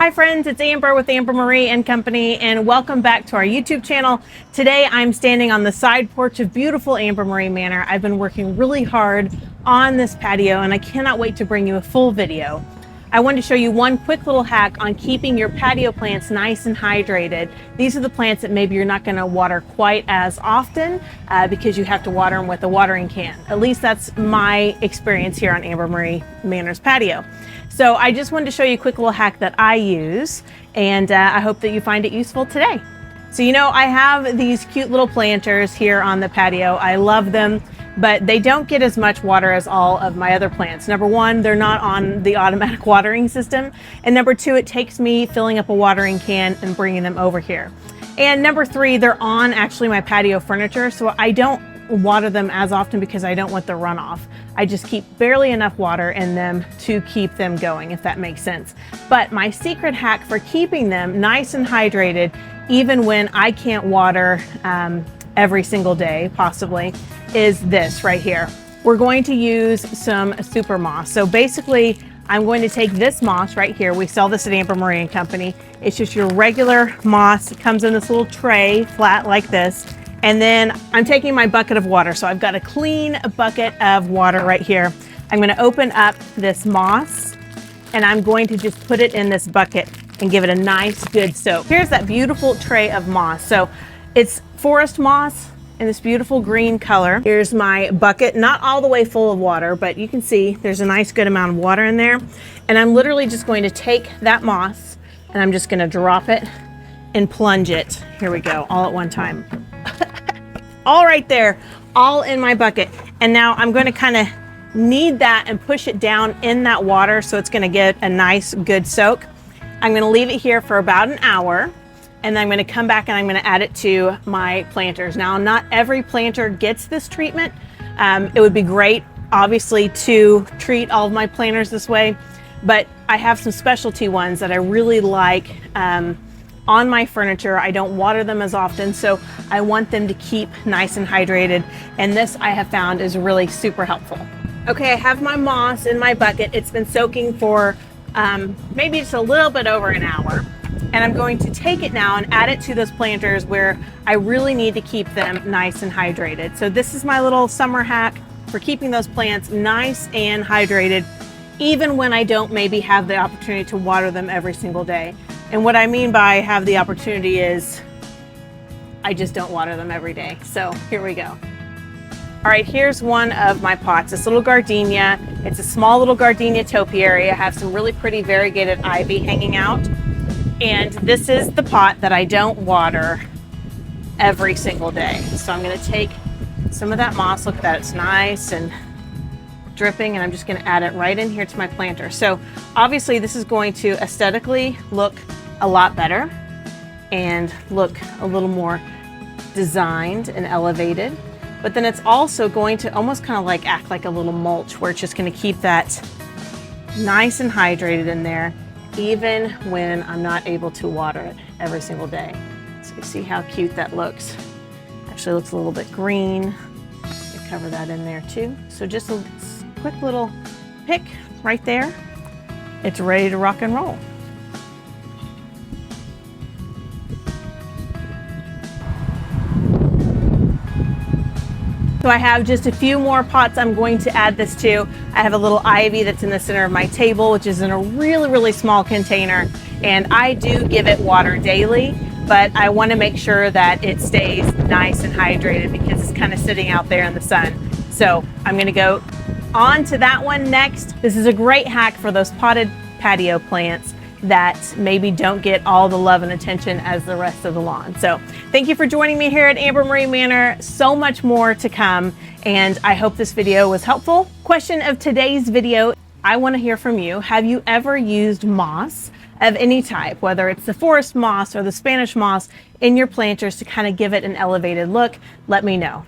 Hi friends, it's Amber with Amber Marie and Company, and welcome back to our YouTube channel. Today I'm standing on the side porch of beautiful Amber Marie Manor. I've been working really hard on this patio and I cannot wait to bring you a full video. I wanted to show you one quick little hack on keeping your patio plants nice and hydrated. These are the plants that maybe you're not going to water quite as often because you have to water them with a watering can. At least that's my experience here on Amber Marie Manor's patio. So I just wanted to show you a quick little hack that I use, and I hope that you find it useful today. So I have these cute little planters here on the patio. I love them, but they don't get as much water as all of my other plants. Number one, they're not on the automatic watering system. And number two, it takes me filling up a watering can and bringing them over here. And number three, they're on actually my patio furniture, so I don't water them as often because I don't want the runoff. I just keep barely enough water in them to keep them going, if that makes sense. But my secret hack for keeping them nice and hydrated, even when I can't water every single day, possibly, is this right here. We're going to use some super moss. So basically, I'm going to take this moss right here. We sell this at Amber Marie and Company. It's just your regular moss. It comes in this little tray, flat like this. And then I'm taking my bucket of water. So I've got a clean bucket of water right here. I'm gonna open up this moss and I'm going to just put it in this bucket and give it a nice good soak. Here's that beautiful tray of moss. So it's forest moss in this beautiful green color. Here's my bucket, not all the way full of water, but you can see there's a nice good amount of water in there. And I'm literally just going to take that moss and I'm just gonna drop it and plunge it. Here we go, all at one time. All right there, all in my bucket. And now I'm going to kind of knead that and push it down in that water so it's going to get a nice good soak. I'm going to leave it here for about an hour and then I'm going to come back and I'm going to add it to my planters. Now, not every planter gets this treatment. It would be great, obviously, to treat all of my planters this way, but I have some specialty ones that I really like on my furniture. I don't water them as often, so I want them to keep nice and hydrated. And this I have found is really super helpful. Okay, I have my moss in my bucket. It's been soaking for maybe just a little bit over an hour. And I'm going to take it now and add it to those planters where I really need to keep them nice and hydrated. So this is my little summer hack for keeping those plants nice and hydrated, even when I don't maybe have the opportunity to water them every single day. And what I mean by have the opportunity is I just don't water them every day. So here we go. All right, here's one of my pots, this little gardenia. It's a small little gardenia topiary. I have some really pretty variegated ivy hanging out. And this is the pot that I don't water every single day. So I'm gonna take some of that moss, look at that, it's nice and dripping, and I'm just gonna add it right in here to my planter. So obviously this is going to aesthetically look a lot better and look a little more designed and elevated, but then it's also going to almost kind of like act like a little mulch where it's just going to keep that nice and hydrated in there even when I'm not able to water it every single day. So you see how cute that looks. Actually looks a little bit green. Cover that in there too. So just a quick little pick right there. It's ready to rock and roll. So I have just a few more pots I'm going to add this to. I have a little ivy that's in the center of my table, which is in a really, really small container. And I do give it water daily, but I want to make sure that it stays nice and hydrated because it's kind of sitting out there in the sun. So I'm going to go on to that one next. This is a great hack for those potted patio plants that maybe don't get all the love and attention as the rest of the lawn. So thank you for joining me here at Amber Marie Manor. So much more to come, and I hope this video was helpful. Question of today's video, I want to hear from you. Have you ever used moss of any type, whether it's the forest moss or the Spanish moss, in your planters to kind of give it an elevated look? Let me know.